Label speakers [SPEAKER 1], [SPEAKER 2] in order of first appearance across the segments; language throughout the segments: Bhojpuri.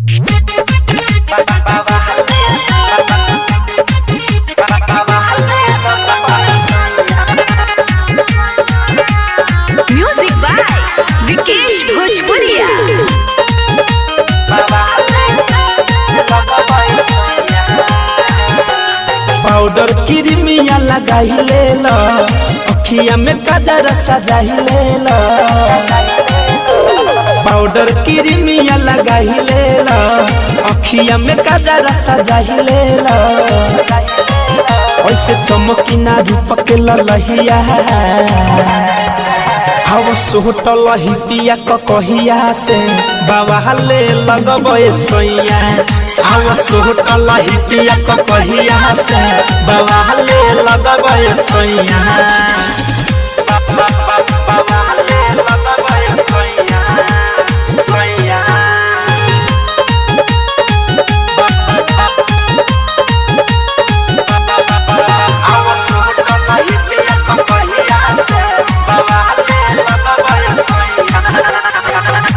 [SPEAKER 1] म्यूजिक बाय विकेश भोजपुरिया।
[SPEAKER 2] पाउडर क्रीमिया लगाई ले लो, अखिया में कजरा सजाई ले लो। पाउडर क्रीमिया लगाई ले लो, अखिया में कजरा सजाई ले लो। ऐसे चमकी ना रूप के ललहिया, हव सोटल ही पिया कहिया से बाबा ले लगबे सोइया। हव सोटल ही पिया कहिया से बाबा ले लगबे सोइया। बाबा ले लगबे सोइया सोइया।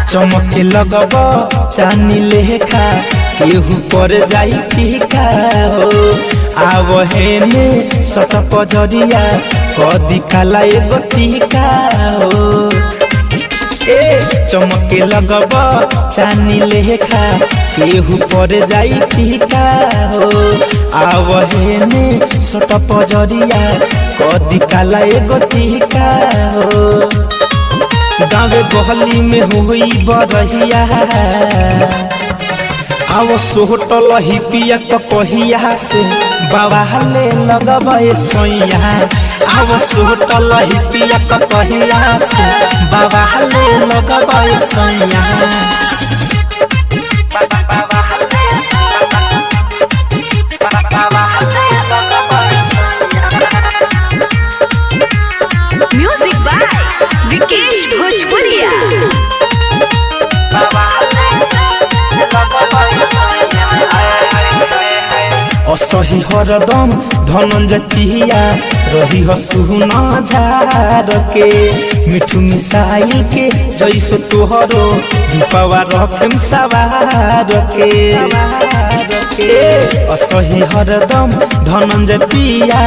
[SPEAKER 2] चमके लगब चानी लेखा, केहू पर जाई फीका हो। आवहे में सट पजरिया, कदी काला एगो टीका हो। ए चमके लगब चानी लेखा, केहू पर जाई फीका हो। आवहे में सट पजरिया, कदी काला एगो टीका हो। गाँवे गहली में हुई बरहिया, आव सोटल ही पिया कहिया से बाबा ले लगबे सोइया। आव सोटल ही पिया कहिया से बाबा ले लगबे सोइया।
[SPEAKER 1] म्यूजिक बाय विकेश भोजपुरिया।
[SPEAKER 2] असही हरदम धनंजय पिया, रही सुना झार के। मिठू मिसाइल के जैसे तोहरो रूपवा रखम सवार के। असही हरदम धनंजय पिया,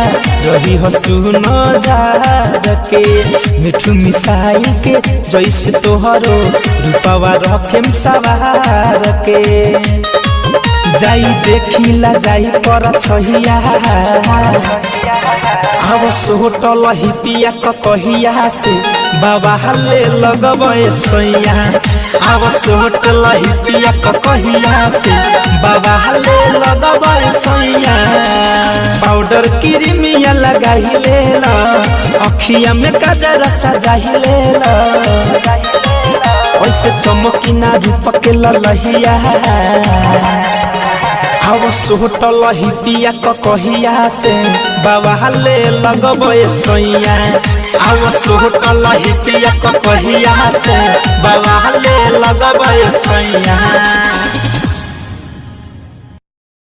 [SPEAKER 2] रही सुना झार के। मिठू मिसाइल के जैसे तोहरो रूपवा रखम सवार के। जाई देखिला जाई पर छहिया, आव सोटल ही पिया कहिया से बाबा ले लगबे सोइया। आव सोटल ही पिया कहिया से बाबा ले लगबे सोइया। पाउडर क्रीमिया लगाई ले लो, अखिया में कजरा सजाई ले लो। ऐसे चमकी ना रूप के ललहिया, हव सोटल ही पिया कहिया से बाबा ले लगबे सोइया। हव सोटल ही पिया कहिया से बाबा ले लगबे सोइया।